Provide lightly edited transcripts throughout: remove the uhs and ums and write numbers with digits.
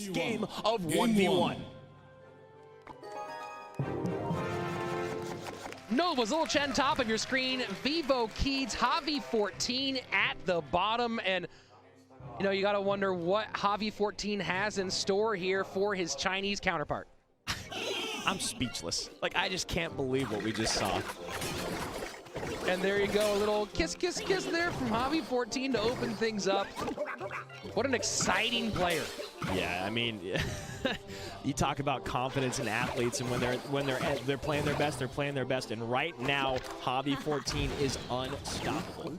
first game of 1v1. No, it was little Chen top of your screen. Vivo Keeds, Javi14 at the bottom. And, you know, you got to wonder what Javi14 has in store here for his Chinese counterpart. I'm speechless. Like, I just can't believe what we just saw. And there you go, a little kiss, kiss, kiss there from Javi14 to open things up. What an exciting player. Yeah, I mean, you talk about confidence in athletes, and when they're playing their best, they're playing their best. And right now, Javi14 is unstoppable.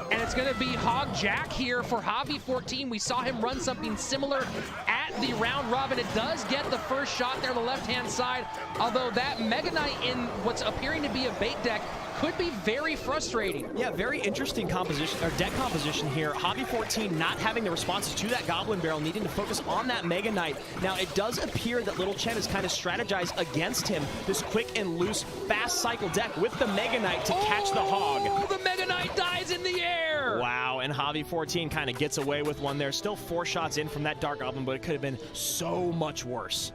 And it's going to be Hog Jack here for Javi14. We saw him run something similar at the round robin. It does get the first shot there on the left-hand side, although that Mega Knight in what's appearing to be a bait deck could be very frustrating. Yeah, very interesting composition, or deck composition here. Javi14 not having the responses to that Goblin Barrel, needing to focus on that Mega Knight. Now, it does appear that Little Chen has kind of strategized against him, this quick and loose, fast cycle deck with the Mega Knight to catch the Hog. Oh, the Mega Knight dies in the air! Wow, and Javi14 kind of gets away with one there. Still 4 shots in from that Dark Goblin, but it could have been so much worse.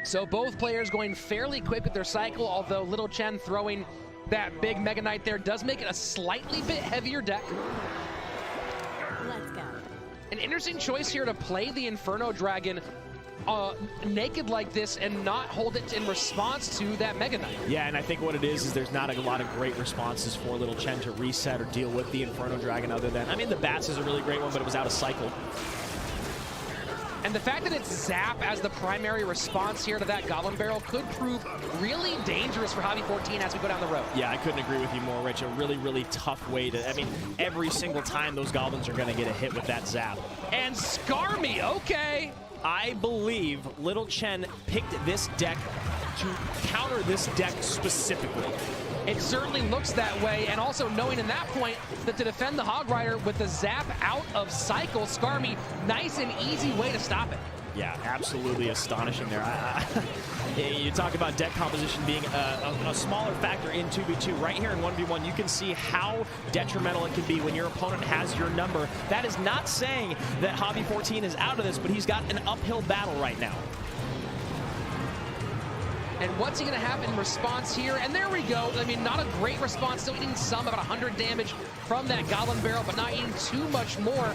So both players going fairly quick with their cycle, although Little Chen throwing that big Mega Knight there does make it a slightly bit heavier deck. Let's go. An interesting choice here to play the Inferno Dragon naked like this and not hold it in response to that Mega Knight. Yeah, and I think what it is there's not a lot of great responses for Little Chen to reset or deal with the Inferno Dragon other than, I mean, the Bats is a really great one, but it was out of cycle. And the fact that it's Zap as the primary response here to that Goblin Barrel could prove really dangerous for Javi14 as we go down the road. Yeah, I couldn't agree with you more, Rich. A really, really tough way to, I mean, every single time those Goblins are going to get a hit with that Zap. And Skarmy, okay. I believe Little Chen picked this deck to counter this deck specifically. It certainly looks that way, and also knowing in that point that to defend the Hog Rider with the Zap out of cycle, Skarmy, nice and easy way to stop it. Yeah, absolutely astonishing there. You talk about deck composition being a smaller factor in 2v2. Right here in 1v1, you can see how detrimental it can be when your opponent has your number. That is not saying that Javi14 is out of this, but he's got an uphill battle right now. And what's he going to have in response here? And there we go. I mean, not a great response. Still eating some, about 100 damage from that Goblin Barrel, but not eating too much more.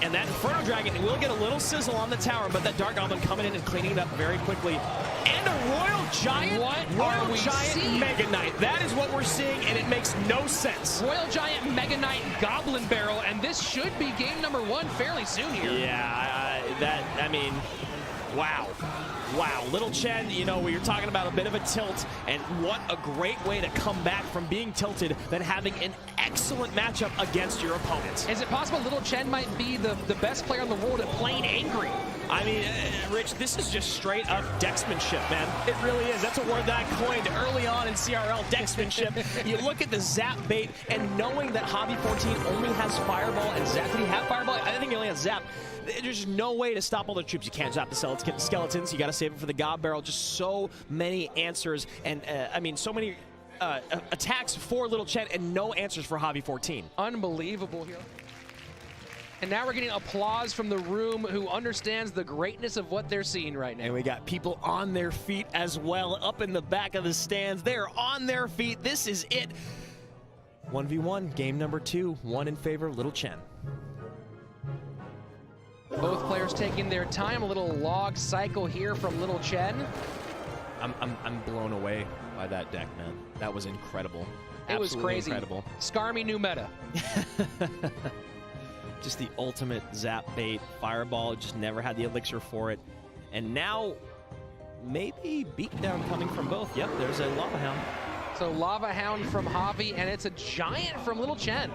And that Inferno Dragon will get a little sizzle on the tower, but that Dark Goblin coming in and cleaning it up very quickly. And a Royal Giant, Royal Giant Mega Knight. That is what we're seeing, and it makes no sense. Royal Giant Mega Knight Goblin Barrel, and this should be game number 1 fairly soon here. Yeah, I mean, wow. Wow, Little Chen, you know, we were talking about a bit of a tilt, and what a great way to come back from being tilted than having an excellent matchup against your opponent. Is it possible Little Chen might be the best player in the world at playing angry? I mean, Rich, this is just straight up decksmanship, man. It really is. That's a word that I coined early on in CRL, decksmanship. You look at the Zap bait, and knowing that Javi14 only has Fireball and Zap, did he have Fireball? I think he only has Zap. There's no way to stop all the troops. You can't zap the skeletons. You got to save it for the God Barrel. Just so many answers, and I mean, so many attacks for Little Chen and no answers for Javi14. Unbelievable here. And now we're getting applause from the room who understands the greatness of what they're seeing right now. And we got people on their feet as well, up in the back of the stands. They're on their feet. This is it. 1v1, game number 2, 1 in favor of Little Chen. Both players taking their time. A little log cycle here from Little Chen. I'm blown away by that deck, man. That was incredible. It was crazy. Incredible. Skarmy new meta. Just the ultimate Zap bait. Fireball just never had the elixir for it. And now, maybe beatdown coming from both. Yep, there's a Lava Hound. So Lava Hound from Javi, and it's a Giant from Little Chen.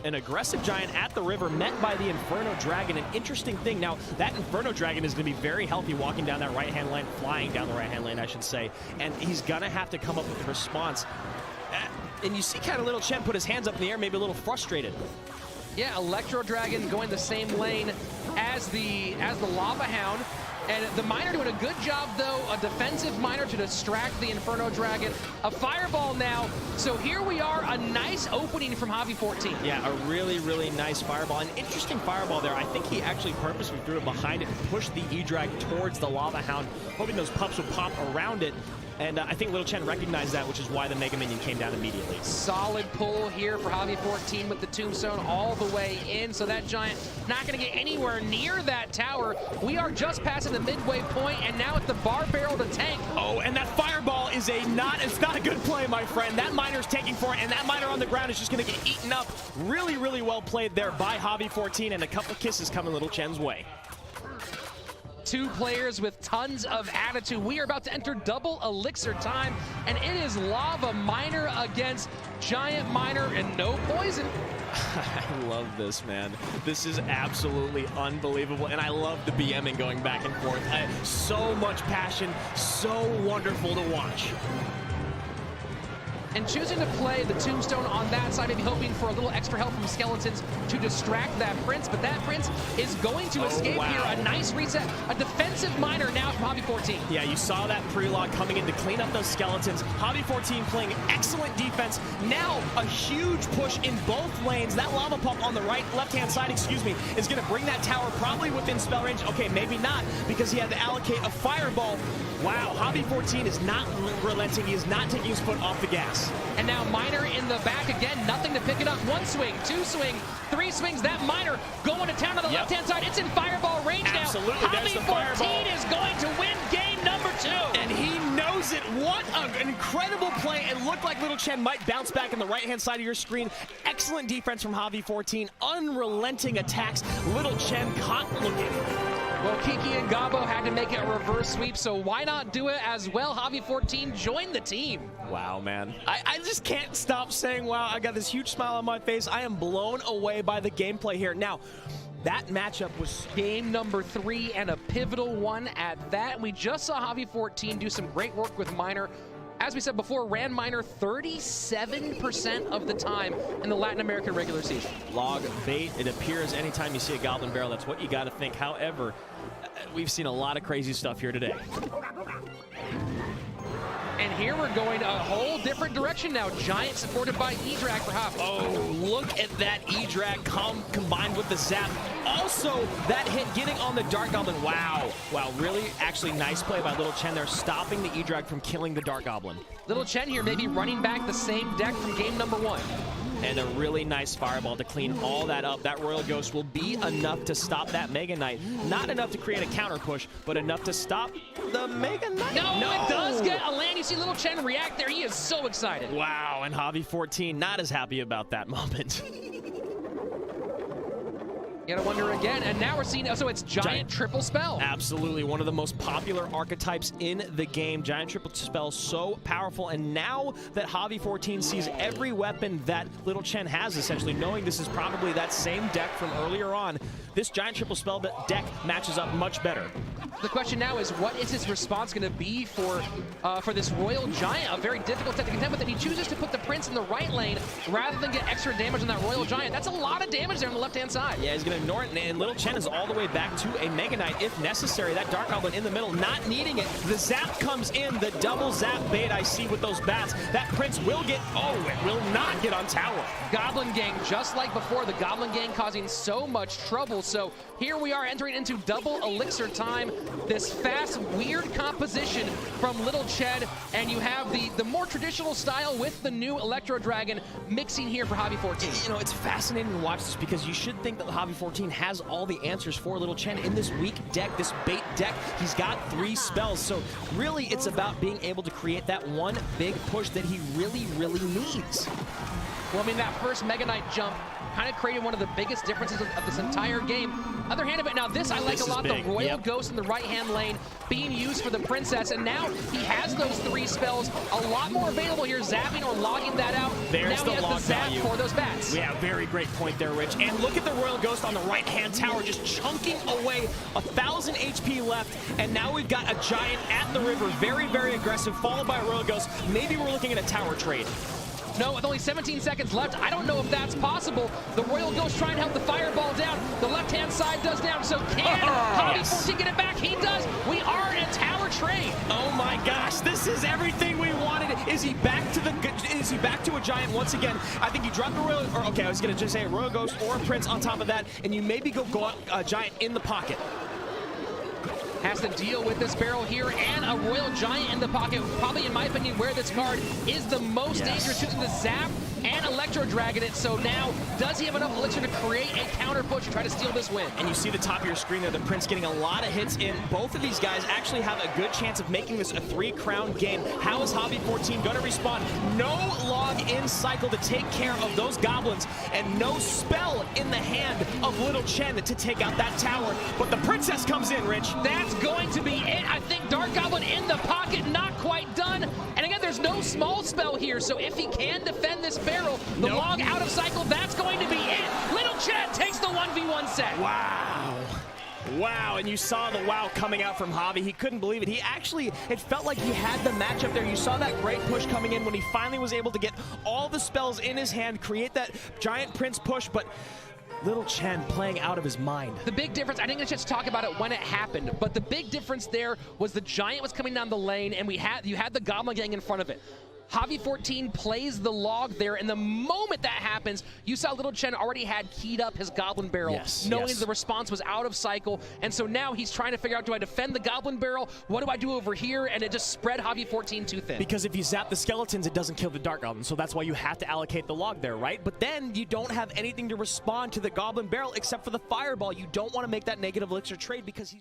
An aggressive Giant at the river met by the Inferno Dragon. An interesting thing. Now, that Inferno Dragon is going to be very healthy walking down that right-hand lane, flying down the right-hand lane, I should say. And he's going to have to come up with a response. And you see kind of Little Chen put his hands up in the air, maybe a little frustrated. Yeah, Electro Dragon going the same lane as the Lava Hound. And the Miner doing a good job, though. A defensive Miner to distract the Inferno Dragon. A Fireball now. So here we are, a nice opening from Javi14. Yeah, a really, really nice Fireball. An interesting Fireball there. I think he actually purposely threw it behind it and pushed the E-Drag towards the Lava Hound, hoping those pups would pop around it. And I think Little Chen recognized that, which is why the Mega Minion came down immediately. Solid pull here for Javi14 with the Tombstone all the way in. So that Giant not going to get anywhere near that tower. We are just passing the midway point, and now it's the Bar Barrel to tank. Oh, and that Fireball is it's not a good play, my friend. That Miner's taking for it, and that Miner on the ground is just going to get eaten up. Really, really well played there by Javi14, and a couple kisses coming Little Chen's way. Two players with tons of attitude. We are about to enter double elixir time, and it is Lava Miner against Giant Miner, and no poison. I love this, man. This is absolutely unbelievable, and I love the BMing going back and forth. So much passion, so wonderful to watch. And choosing to play the Tombstone on that side, maybe hoping for a little extra help from Skeletons to distract that Prince, but that Prince is going to escape here. A nice reset, a defensive Miner now from Javi14. Yeah, you saw that pre-log coming in to clean up those Skeletons. Javi14 playing excellent defense. Now a huge push in both lanes. That Lava Pump on the left-hand side, excuse me, is going to bring that tower probably within spell range. Okay, maybe not, because he had to allocate a Fireball. Wow, Javi14 is not relenting. He is not taking his foot off the gas. And now Miner in the back again, nothing to pick it up. One swing, two swing, three swings. That Miner going to town on the left-hand side. It's in Fireball range now. Absolutely, there's the Fireball. Javi14 is going to win game number 2. And he knows it. What an incredible play. It looked like Little Chen might bounce back on the right-hand side of your screen. Excellent defense from Javi14. Unrelenting attacks. Little Chen caught looking. Well, Kiki and Gabo had to make it a reverse sweep, so why not do it as well? Javi14 joined the team. Wow, man. I just can't stop saying wow. I got this huge smile on my face. I am blown away by the gameplay here. Now, that matchup was game number 3 and a pivotal one at that. We just saw Javi14 do some great work with Miner. As we said before, ran Miner 37% of the time in the Latin American regular season. Log bait, it appears anytime you see a Goblin Barrel, that's what you got to think. However, we've seen a lot of crazy stuff here today. And here we're going a whole different direction now. Giant supported by E-Drag for Javi. Oh, look at that E-Drag combined with the Zap. Also, that hit getting on the Dark Goblin. Wow. Wow, really actually nice play by Little Chen there, stopping the E-Drag from killing the Dark Goblin. Little Chen here maybe running back the same deck from game number 1. And a really nice Fireball to clean all that up. That Royal Ghost will be enough to stop that Mega Knight. Not enough to create a counter push, but enough to stop the Mega Knight. No, it does get a land. You see Little Chen react there. He is so excited. Wow, and Javi14 not as happy about that moment. You gotta wonder again, and now we're seeing, so it's Giant Triple Spell. Absolutely, one of the most popular archetypes in the game. Giant Triple Spell, so powerful, and now that Javi14 sees every weapon that Little Chen has, essentially, knowing this is probably that same deck from earlier on, this Giant Triple Spell deck matches up much better. The question now is, what is his response going to be for this Royal Giant? A very difficult deck to contend with, and he chooses to put the Prince in the right lane rather than get extra damage on that Royal Giant. That's a lot of damage there on the left-hand side. Yeah, he's going to ignore it, and Little Chen is all the way back to a Mega Knight if necessary. That Dark Goblin in the middle, not needing it. The Zap comes in, the double Zap bait I see with those bats. That Prince will get, oh, it will not get on tower. Goblin Gang, just like before, the Goblin Gang causing so much trouble. So here we are entering into double elixir time. This fast, weird composition from Little Chen, and you have the more traditional style with the new Electro Dragon mixing here for Javi14. You know, it's fascinating to watch this because you should think that Javi14 has all the answers for Little Chen in this weak deck, this bait deck. He's got 3 spells, so really it's about being able to create that one big push that he really, really needs. Well, I mean, that first Mega Knight jump kind of created one of the biggest differences of this entire game. Other hand of it, now this I like a lot, the Royal Ghost in the right-hand lane being used for the Princess, and now he has those 3 spells a lot more available here, zapping or logging that out. There's now the he has log the zap value for those bats. Yeah, very great point there, Rich. And look at the Royal Ghost on the right-hand tower, just chunking away 1,000 HP left, and now we've got a Giant at the river, very, very aggressive, followed by a Royal Ghost. Maybe we're looking at a tower trade. No, with only 17 seconds left, I don't know if that's possible. The Royal Ghost trying to help the fireball down. The left-hand side does down, so can Javi14 get it back? He does. We are in a tower trade. Oh my gosh, this is everything we wanted. Is he back to a giant once again? I think you drop the Royal, or okay, I was gonna just say a Royal Ghost or a Prince on top of that, and you maybe go giant in the pocket. Has to deal with this barrel here and a Royal Giant in the pocket. Probably, in my opinion, where this card is the most dangerous, using the Zap and Electro Dragon it. So now, does he have enough elixir to create a counter push and try to steal this win? And you see the top of your screen there, the Prince getting a lot of hits in. Both of these guys actually have a good chance of making this a 3-crown game. How is Javi14 going to respond? No log in cycle to take care of those goblins, and no spell in the hand of Little Chen to take out that tower. But the Princess comes in, Rich. That's going to be it. I think Dark Goblin in the pocket, not quite done. And again, there's no small spell here, so if he can defend this barrel, the log out of cycle, that's going to be it. Little Chen takes the 1v1 set. Wow. Wow, and you saw the wow coming out from Javi. He couldn't believe it. He actually, it felt like he had the matchup there. You saw that great push coming in when he finally was able to get all the spells in his hand, create that giant Prince push, but Little Chen playing out of his mind. The big difference, I didn't get a chance to talk about it when it happened, but the big difference there was the Giant was coming down the lane, and you had the Goblin gang in front of it. Javi14 plays the log there, and the moment that happens, you saw Little Chen already had keyed up his Goblin Barrel, knowing the response was out of cycle, and so now he's trying to figure out, do I defend the Goblin Barrel? What do I do over here? And it just spread Javi14 too thin. Because if you zap the skeletons, it doesn't kill the Dark Goblin, so that's why you have to allocate the log there, right? But then you don't have anything to respond to the Goblin Barrel except for the Fireball. You don't want to make that negative elixir trade because he's